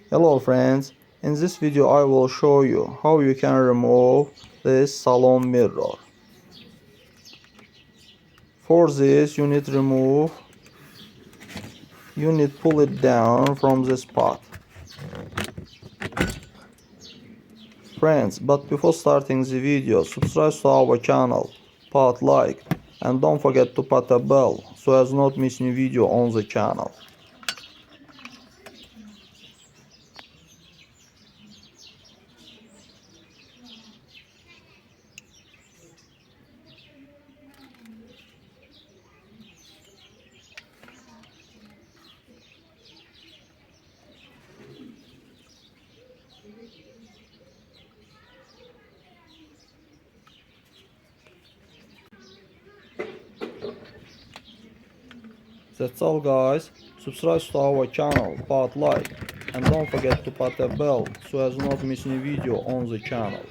Hello friends, in this video I will show you how you can remove this salon mirror. For this you need pull it down from this spot. Friends, but before starting the video, subscribe to our channel, put like and don't forget to put a bell so as not miss new video on the channel. That's all guys, subscribe to our channel, put like and don't forget to put a bell so as not miss new video on the channel.